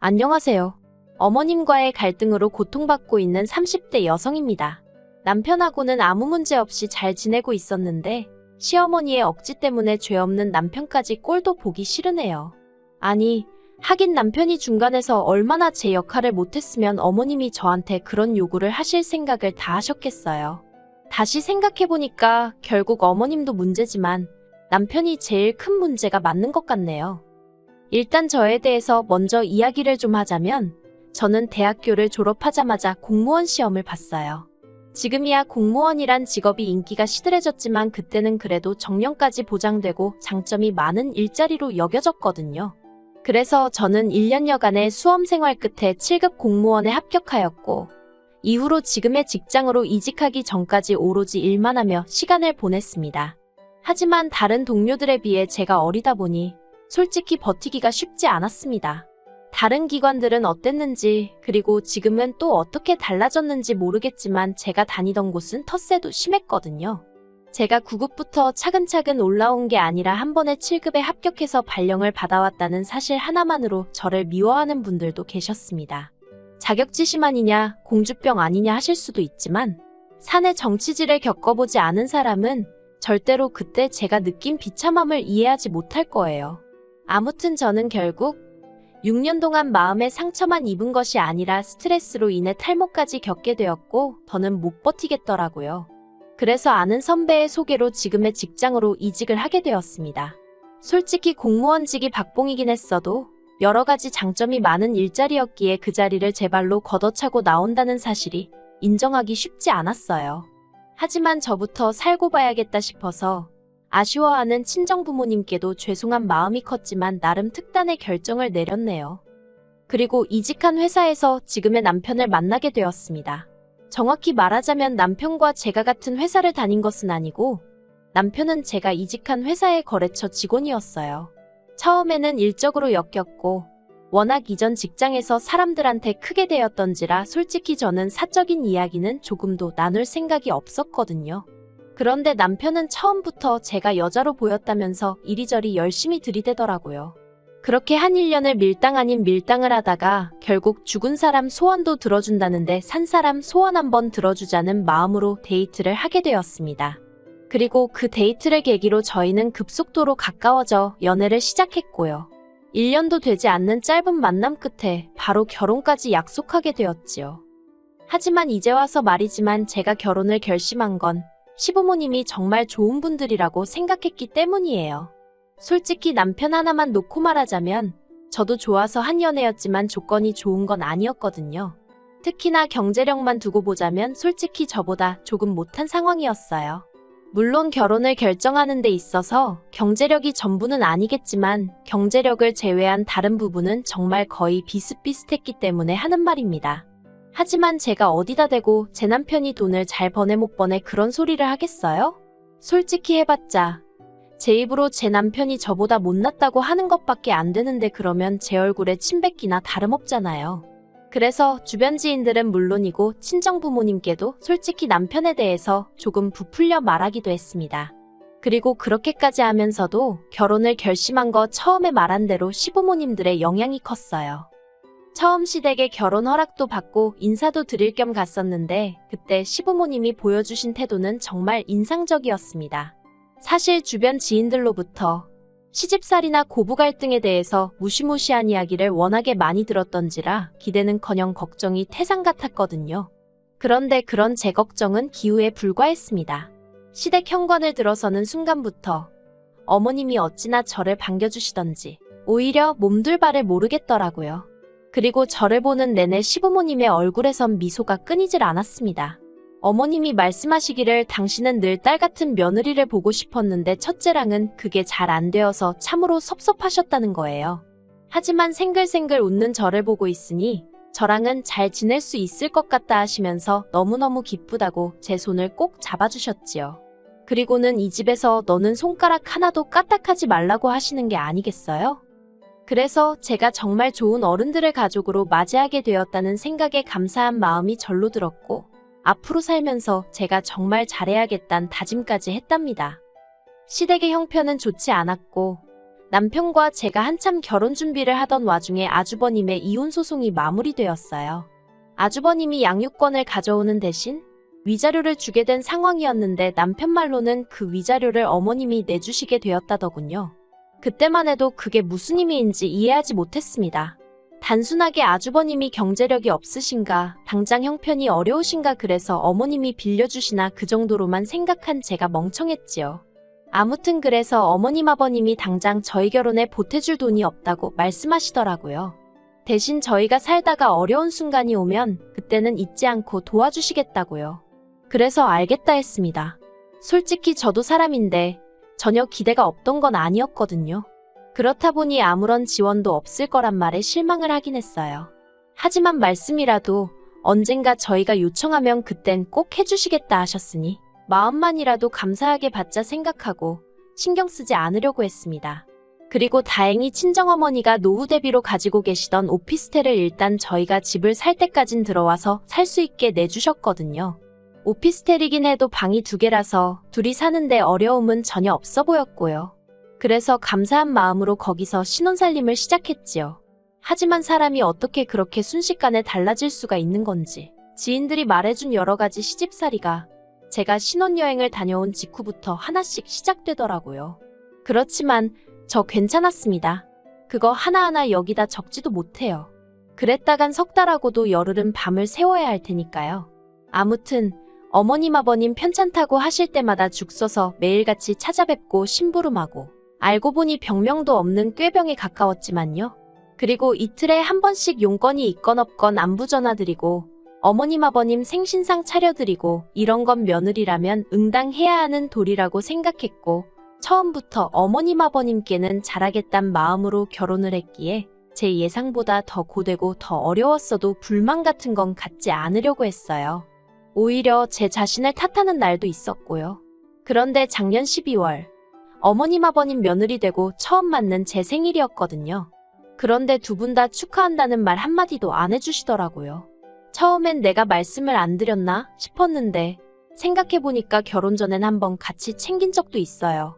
안녕하세요. 어머님과의 갈등으로 고통받고 있는 30대 여성입니다. 남편하고는 아무 문제 없이 잘 지내고 있었는데 시어머니의 억지 때문에 죄 없는 남편까지 꼴도 보기 싫으네요. 아니, 하긴 남편이 중간에서 얼마나 제 역할을 못했으면 어머님이 저한테 그런 요구를 하실 생각을 다 하셨겠어요. 다시 생각해보니까 결국 어머님도 문제지만 남편이 제일 큰 문제가 맞는 것 같네요. 일단 저에 대해서 먼저 이야기를 좀 하자면 저는 대학교를 졸업하자마자 공무원 시험을 봤어요. 지금이야 공무원이란 직업이 인기가 시들해졌지만 그때는 그래도 정년까지 보장되고 장점이 많은 일자리로 여겨졌거든요. 그래서 저는 1년여간의 수험 생활 끝에 7급 공무원에 합격하였고 이후로 지금의 직장으로 이직하기 전까지 오로지 일만 하며 시간을 보냈습니다. 하지만 다른 동료들에 비해 제가 어리다 보니 솔직히 버티기가 쉽지 않았습니다. 다른 기관들은 어땠는지 그리고 지금은 또 어떻게 달라졌는지 모르겠지만 제가 다니던 곳은 텃세도 심했거든요. 제가 9급부터 차근차근 올라온 게 아니라 한 번에 7급에 합격해서 발령을 받아왔다는 사실 하나만으로 저를 미워하는 분들도 계셨습니다. 자격지심아니냐 공주병 아니냐 하실 수도 있지만 사내 정치질을 겪어보지 않은 사람은 절대로 그때 제가 느낀 비참함을 이해하지 못할 거예요. 아무튼 저는 결국 6년 동안 마음의 상처만 입은 것이 아니라 스트레스로 인해 탈모까지 겪게 되었고 더는 못 버티겠더라고요. 그래서 아는 선배의 소개로 지금의 직장으로 이직을 하게 되었습니다. 솔직히 공무원직이 박봉이긴 했어도 여러 가지 장점이 많은 일자리였기에 그 자리를 제 발로 걷어차고 나온다는 사실이 인정하기 쉽지 않았어요. 하지만 저부터 살고 봐야겠다 싶어서 아쉬워하는 친정부모님께도 죄송한 마음이 컸지만 나름 특단의 결정을 내렸네요. 그리고 이직한 회사에서 지금의 남편을 만나게 되었습니다. 정확히 말하자면 남편과 제가 같은 회사를 다닌 것은 아니고 남편은 제가 이직한 회사의 거래처 직원이었어요. 처음에는 일적으로 엮였고 워낙 이전 직장에서 사람들한테 크게 대었던지라 솔직히 저는 사적인 이야기는 조금도 나눌 생각이 없었거든요. 그런데 남편은 처음부터 제가 여자로 보였다면서 이리저리 열심히 들이대더라고요. 그렇게 한 1년을 밀당 아닌 밀당을 하다가 결국 죽은 사람 소원도 들어준다는데 산 사람 소원 한번 들어주자는 마음으로 데이트를 하게 되었습니다. 그리고 그 데이트를 계기로 저희는 급속도로 가까워져 연애를 시작했고요. 1년도 되지 않는 짧은 만남 끝에 바로 결혼까지 약속하게 되었지요. 하지만 이제 와서 말이지만 제가 결혼을 결심한 건 시부모님이 정말 좋은 분들이라고 생각했기 때문이에요. 솔직히 남편 하나만 놓고 말하자면 저도 좋아서 한 연애였지만 조건이 좋은 건 아니었거든요. 특히나 경제력만 두고 보자면 솔직히 저보다 조금 못한 상황이었어요. 물론 결혼을 결정하는 데 있어서 경제력이 전부는 아니겠지만 경제력을 제외한 다른 부분은 정말 거의 비슷비슷했기 때문에 하는 말입니다. 하지만 제가 어디다 대고 제 남편이 돈을 잘 버네 못 버네 그런 소리를 하겠어요? 솔직히 해봤자 제 입으로 제 남편이 저보다 못났다고 하는 것밖에 안 되는데 그러면 제 얼굴에 침 뱉기나 다름없잖아요. 그래서 주변 지인들은 물론이고 친정부모님께도 솔직히 남편에 대해서 조금 부풀려 말하기도 했습니다. 그리고 그렇게까지 하면서도 결혼을 결심한 거 처음에 말한 대로 시부모님들의 영향이 컸어요. 처음 시댁에 결혼 허락도 받고 인사도 드릴 겸 갔었는데 그때 시부모님이 보여주신 태도는 정말 인상적이었습니다. 사실 주변 지인들로부터 시집살이나 고부 갈등에 대해서 무시무시한 이야기를 워낙에 많이 들었던지라 기대는커녕 걱정이 태산 같았거든요. 그런데 그런 제 걱정은 기우에 불과했습니다. 시댁 현관을 들어서는 순간부터 어머님이 어찌나 저를 반겨주시던지 오히려 몸둘 바를 모르겠더라고요. 그리고 저를 보는 내내 시부모님의 얼굴에선 미소가 끊이질 않았습니다. 어머님이 말씀하시기를 당신은 늘 딸 같은 며느리를 보고 싶었는데 첫째랑은 그게 잘 안 되어서 참으로 섭섭하셨다는 거예요. 하지만 생글생글 웃는 저를 보고 있으니 저랑은 잘 지낼 수 있을 것 같다 하시면서 너무너무 기쁘다고 제 손을 꼭 잡아주셨지요. 그리고는 이 집에서 너는 손가락 하나도 까딱하지 말라고 하시는 게 아니겠어요? 그래서 제가 정말 좋은 어른들을 가족으로 맞이하게 되었다는 생각에 감사한 마음이 절로 들었고 앞으로 살면서 제가 정말 잘해야겠다는 다짐까지 했답니다. 시댁의 형편은 좋지 않았고 남편과 제가 한참 결혼 준비를 하던 와중에 아주버님의 이혼 소송이 마무리되었어요. 아주버님이 양육권을 가져오는 대신 위자료를 주게 된 상황이었는데 남편 말로는 그 위자료를 어머님이 내주시게 되었다더군요. 그때만 해도 그게 무슨 의미인지 이해하지 못했습니다. 단순하게 아주버님이 경제력이 없으신가, 당장 형편이 어려우신가 그래서 어머님이 빌려주시나 그 정도로만 생각한 제가 멍청했지요. 아무튼 그래서 어머님 아버님이 당장 저희 결혼에 보태줄 돈이 없다고 말씀하시더라고요. 대신 저희가 살다가 어려운 순간이 오면 그때는 잊지 않고 도와주시겠다고요. 그래서 알겠다 했습니다. 솔직히 저도 사람인데 전혀 기대가 없던 건 아니었거든요. 그렇다 보니 아무런 지원도 없을 거란 말에 실망을 하긴 했어요. 하지만 말씀이라도 언젠가 저희가 요청하면 그땐 꼭 해주시겠다 하셨으니 마음만이라도 감사하게 받자 생각하고 신경 쓰지 않으려고 했습니다. 그리고 다행히 친정어머니가 노후 대비로 가지고 계시던 오피스텔을 일단 저희가 집을 살 때까진 들어와서 살 수 있게 내주셨거든요. 오피스텔이긴 해도 방이 2개라서 둘이 사는데 어려움은 전혀 없어 보였고요. 그래서 감사한 마음으로 거기서 신혼살림을 시작했지요. 하지만 사람이 어떻게 그렇게 순식간에 달라질 수가 있는 건지 지인들이 말해준 여러 가지 시집살이가 제가 신혼여행을 다녀온 직후부터 하나씩 시작되더라고요. 그렇지만 저 괜찮았습니다. 그거 하나하나 여기다 적지도 못해요. 그랬다간 석 달하고도 열흘은 밤을 새워야 할 테니까요. 아무튼 어머님 아버님 편찮다고 하실 때마다 죽 써서 매일같이 찾아뵙고 심부름하고 알고 보니 병명도 없는 꾀병에 가까웠지만요. 그리고 이틀에 한 번씩 용건이 있건 없건 안부 전화드리고 어머님 아버님 생신상 차려드리고 이런 건 며느리라면 응당해야 하는 도리라고 생각했고 처음부터 어머님 아버님께는 잘하겠단 마음으로 결혼을 했기에 제 예상보다 더 고되고 더 어려웠어도 불만 같은 건 갖지 않으려고 했어요. 오히려 제 자신을 탓하는 날도 있었고요. 그런데 작년 12월 어머님 아버님 며느리 되고 처음 맞는 제 생일이었거든요. 그런데 두 분 다 축하한다는 말 한마디도 안 해주시더라고요. 처음엔 내가 말씀을 안 드렸나 싶었는데 생각해보니까 결혼 전엔 한번 같이 챙긴 적도 있어요.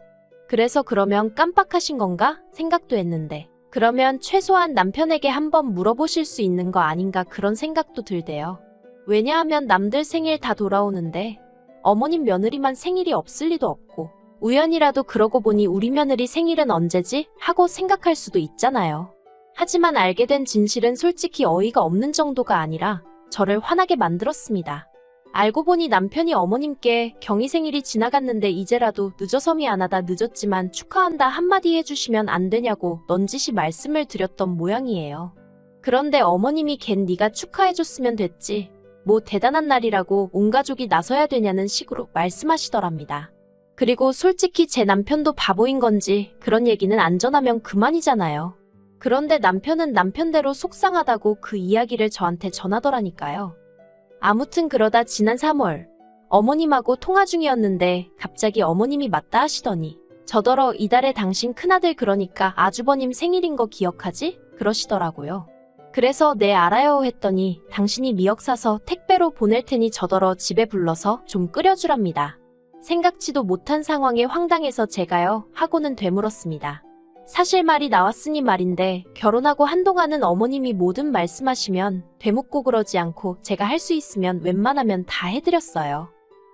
그래서 그러면 깜빡하신 건가 생각도 했는데 그러면 최소한 남편에게 한번 물어보실 수 있는 거 아닌가 그런 생각도 들대요. 왜냐하면 남들 생일 다 돌아오는데 어머님 며느리만 생일이 없을 리도 없고 우연이라도 그러고 보니 우리 며느리 생일은 언제지? 하고 생각할 수도 있잖아요. 하지만 알게 된 진실은 솔직히 어이가 없는 정도가 아니라 저를 화나게 만들었습니다. 알고 보니 남편이 어머님께 경희 생일이 지나갔는데 이제라도 늦어서 미안하다 늦었지만 축하한다 한마디 해주시면 안 되냐고 넌지시 말씀을 드렸던 모양이에요. 그런데 어머님이 걘 네가 축하해줬으면 됐지. 뭐 대단한 날이라고 온 가족이 나서야 되냐는 식으로 말씀하시더랍니다. 그리고 솔직히 제 남편도 바보인 건지 그런 얘기는 안 전하면 그만이잖아요. 그런데 남편은 남편대로 속상하다고 그 이야기를 저한테 전하더라니까요. 아무튼 그러다 지난 3월 어머님하고 통화 중이었는데 갑자기 어머님이 맞다 하시더니 저더러 이달에 당신 큰아들 그러니까 아주버님 생일인 거 기억하지? 그러시더라고요. 그래서 네 알아요 했더니 당신이 미역 사서 택배로 보낼 테니 저더러 집에 불러서 좀 끓여주랍니다. 생각지도 못한 상황에 황당해서 제가요 하고는 되물었습니다. 사실 말이 나왔으니 말인데 결혼하고 한동안은 어머님이 뭐든 말씀하시면 되묻고 그러지 않고 제가 할 수 있으면 웬만하면 다 해드렸어요.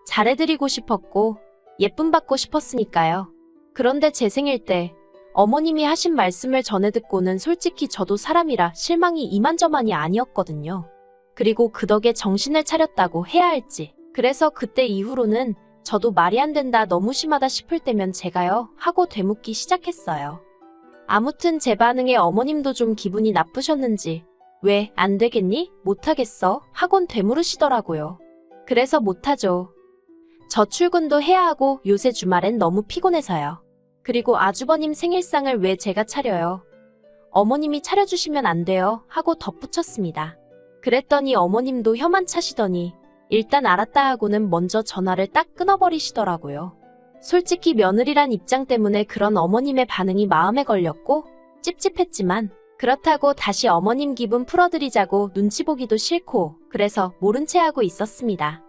잘해드리고 싶었고 예쁨 받고 싶었으니까요. 그런데 제 생일 때 어머님이 하신 말씀을 전해 듣고는 솔직히 저도 사람이라 실망이 이만저만이 아니었거든요. 그리고 그 덕에 정신을 차렸다고 해야 할지. 그래서 그때 이후로는 저도 말이 안 된다 너무 심하다 싶을 때면 제가요 하고 되묻기 시작했어요. 아무튼 제 반응에 어머님도 좀 기분이 나쁘셨는지 왜 안 되겠니? 못하겠어? 하곤 되물으시더라고요. 그래서 못하죠. 저 출근도 해야 하고 요새 주말엔 너무 피곤해서요. 그리고 아주버님 생일상을 왜 제가 차려요? 어머님이 차려주시면 안 돼요 하고 덧붙였습니다. 그랬더니 어머님도 혀만 차시더니 일단 알았다 하고는 먼저 전화를 딱 끊어버리시더라고요. 솔직히 며느리란 입장 때문에 그런 어머님의 반응이 마음에 걸렸고 찝찝했지만 그렇다고 다시 어머님 기분 풀어드리자고 눈치 보기도 싫고 그래서 모른 채 하고 있었습니다.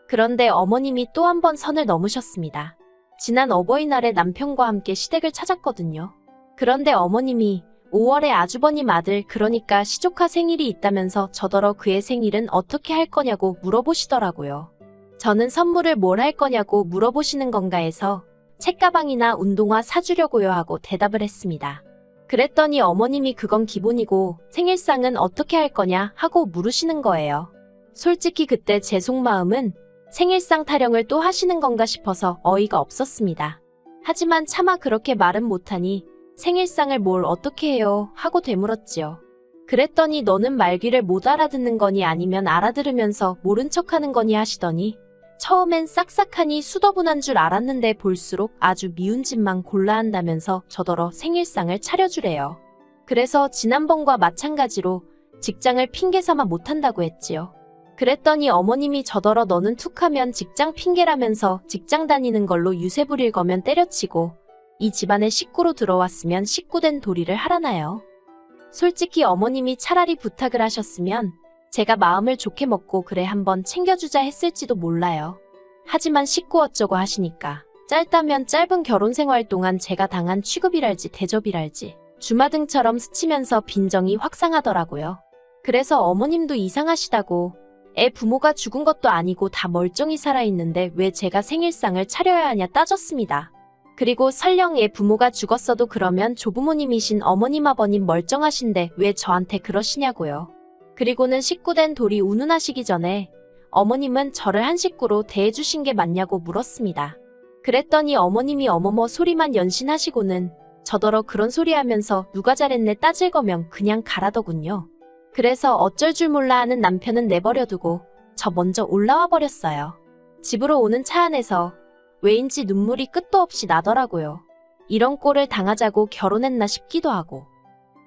그런데 어머님이 또 한 번 선을 넘으셨습니다. 지난 어버이날에 남편과 함께 시댁을 찾았거든요. 그런데 어머님이 5월에 아주버님 아들 그러니까 시조카 생일이 있다면서 저더러 그의 생일은 어떻게 할 거냐고 물어보시더라고요. 저는 선물을 뭘 할 거냐고 물어보시는 건가 해서 책가방이나 운동화 사주려고요 하고 대답을 했습니다. 그랬더니 어머님이 그건 기본이고 생일상은 어떻게 할 거냐 하고 물으시는 거예요. 솔직히 그때 제 속마음은 생일상 타령을 또 하시는 건가 싶어서 어이가 없었습니다. 하지만 차마 그렇게 말은 못하니 생일상을 뭘 어떻게 해요 하고 되물었지요. 그랬더니 너는 말귀를 못 알아듣는 거니 아니면 알아들으면서 모른 척하는 거니 하시더니 처음엔 싹싹하니 수더분한 줄 알았는데 볼수록 아주 미운 짓만 골라 한다면서 저더러 생일상을 차려주래요. 그래서 지난번과 마찬가지로 직장을 핑계삼아 못한다고 했지요. 그랬더니 어머님이 저더러 너는 툭하면 직장 핑계라면서 직장 다니는 걸로 유세 부릴 거면 때려치고 이 집안에 식구로 들어왔으면 식구된 도리를 하라나요. 솔직히 어머님이 차라리 부탁을 하셨으면 제가 마음을 좋게 먹고 그래 한번 챙겨주자 했을지도 몰라요. 하지만 식구 어쩌고 하시니까 짧다면 짧은 결혼 생활 동안 제가 당한 취급이랄지 대접이랄지 주마등처럼 스치면서 빈정이 확상하더라고요. 그래서 어머님도 이상하시다고 애 부모가 죽은 것도 아니고 다 멀쩡히 살아있는데 왜 제가 생일상을 차려야 하냐 따졌습니다. 그리고 설령 애 부모가 죽었어도 그러면 조부모님이신 어머님 아버님 멀쩡하신데 왜 저한테 그러시냐고요. 그리고는 식구된 돌이 운운하시기 전에 어머님은 저를 한 식구로 대해주신 게 맞냐고 물었습니다. 그랬더니 어머님이 어머머 소리만 연신하시고는 저더러 그런 소리 하면서 누가 잘했네 따질 거면 그냥 가라더군요. 그래서 어쩔 줄 몰라 하는 남편은 내버려두고 저 먼저 올라와 버렸어요. 집으로 오는 차 안에서 왜인지 눈물이 끝도 없이 나더라고요. 이런 꼴을 당하자고 결혼했나 싶기도 하고.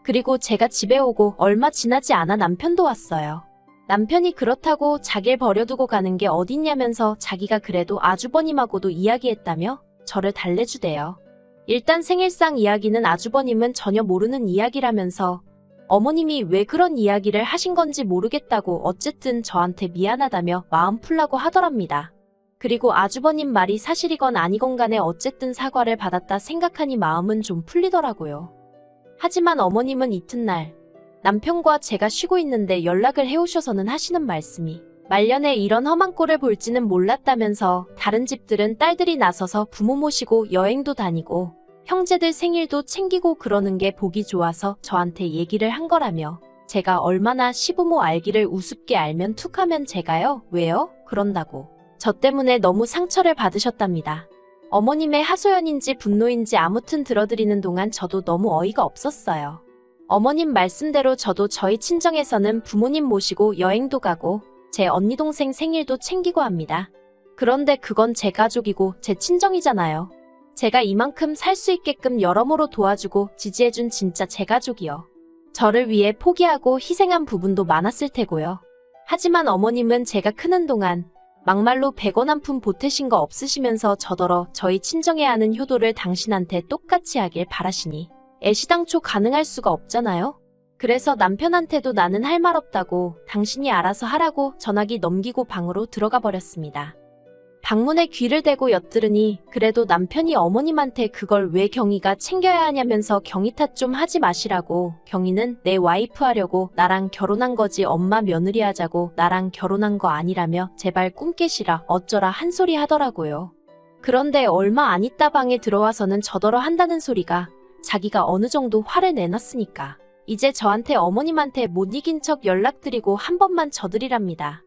그리고 제가 집에 오고 얼마 지나지 않아 남편도 왔어요. 남편이 그렇다고 자기를 버려두고 가는 게 어딨냐면서 자기가 그래도 아주버님하고도 이야기했다며 저를 달래주대요. 일단 생일상 이야기는 아주버님은 전혀 모르는 이야기라면서 어머님이 왜 그런 이야기를 하신 건지 모르겠다고 어쨌든 저한테 미안하다며 마음 풀라고 하더랍니다. 그리고 아주버님 말이 사실이건 아니건 간에 어쨌든 사과를 받았다 생각하니 마음은 좀 풀리더라고요. 하지만 어머님은 이튿날 남편과 제가 쉬고 있는데 연락을 해오셔서는 하시는 말씀이 말년에 이런 험한 꼴을 볼지는 몰랐다면서 다른 집들은 딸들이 나서서 부모 모시고 여행도 다니고 형제들 생일도 챙기고 그러는 게 보기 좋아서 저한테 얘기를 한 거라며 제가 얼마나 시부모 알기를 우습게 알면 툭하면 제가요? 왜요? 그런다고 저 때문에 너무 상처를 받으셨답니다. 어머님의 하소연인지 분노인지 아무튼 들어드리는 동안 저도 너무 어이가 없었어요. 어머님 말씀대로 저도 저희 친정에서는 부모님 모시고 여행도 가고 제 언니 동생 생일도 챙기고 합니다. 그런데 그건 제 가족이고 제 친정이잖아요. 제가 이만큼 살 수 있게끔 여러모로 도와주고 지지해준 진짜 제 가족이요. 저를 위해 포기하고 희생한 부분도 많았을 테고요. 하지만 어머님은 제가 크는 동안 막말로 100원 한 푼 보태신 거 없으시면서 저더러 저희 친정에 하는 효도를 당신한테 똑같이 하길 바라시니 애시당초 가능할 수가 없잖아요. 그래서 남편한테도 나는 할 말 없다고 당신이 알아서 하라고 전화기 넘기고 방으로 들어가 버렸습니다. 방문에 귀를 대고 엿들으니 그래도 남편이 어머님한테 그걸 왜 경희가 챙겨야 하냐면서 경희 탓 좀 하지 마시라고 경희는 내 와이프 하려고 나랑 결혼한 거지 엄마 며느리 하자고 나랑 결혼한 거 아니라며 제발 꿈 깨시라 어쩌라 한 소리 하더라고요. 그런데 얼마 안 있다 방에 들어와서는 저더러 한다는 소리가 자기가 어느 정도 화를 내놨으니까 이제 저한테 어머님한테 못 이긴 척 연락드리고 한 번만 져드리랍니다.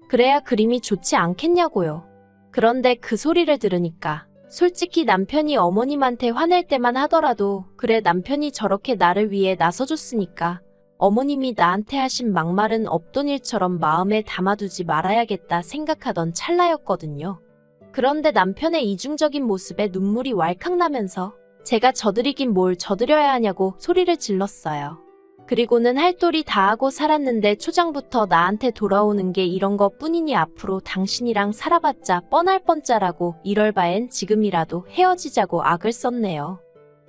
그래야 그림이 좋지 않겠냐고요. 그런데 그 소리를 들으니까 솔직히 남편이 어머님한테 화낼 때만 하더라도 그래 남편이 저렇게 나를 위해 나서줬으니까 어머님이 나한테 하신 막말은 없던 일처럼 마음에 담아두지 말아야겠다 생각하던 찰나였거든요. 그런데 남편의 이중적인 모습에 눈물이 왈칵 나면서 제가 져드리긴 뭘 져드려야 하냐고 소리를 질렀어요. 그리고는 할 도리 다 하고 살았는데 초장부터 나한테 돌아오는 게 이런 것 뿐이니 앞으로 당신이랑 살아봤자 뻔할 뻔짜라고 이럴 바엔 지금이라도 헤어지자고 악을 썼네요.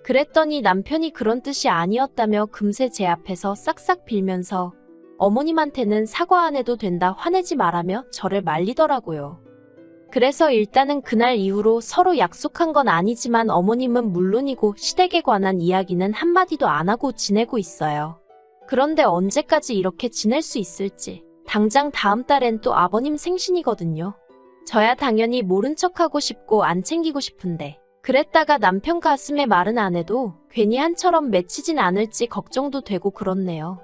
그랬더니 남편이 그런 뜻이 아니었다며 금세 제 앞에서 싹싹 빌면서 어머님한테는 사과 안 해도 된다 화내지 말라며 저를 말리더라고요. 그래서 일단은 그날 이후로 서로 약속한 건 아니지만 어머님은 물론이고 시댁에 관한 이야기는 한마디도 안 하고 지내고 있어요. 그런데 언제까지 이렇게 지낼 수 있을지. 당장 다음 달엔 또 아버님 생신이거든요. 저야 당연히 모른 척하고 싶고 안 챙기고 싶은데 그랬다가 남편 가슴에 말은 안 해도 괜히 한처럼 맺히진 않을지 걱정도 되고 그렇네요.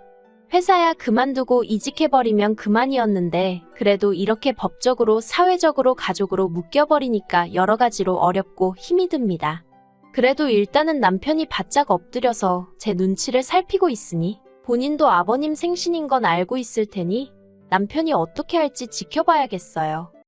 회사야 그만두고 이직해버리면 그만이었는데 그래도 이렇게 법적으로 사회적으로 가족으로 묶여버리니까 여러 가지로 어렵고 힘이 듭니다. 그래도 일단은 남편이 바짝 엎드려서 제 눈치를 살피고 있으니 본인도 아버님 생신인 건 알고 있을 테니 남편이 어떻게 할지 지켜봐야겠어요.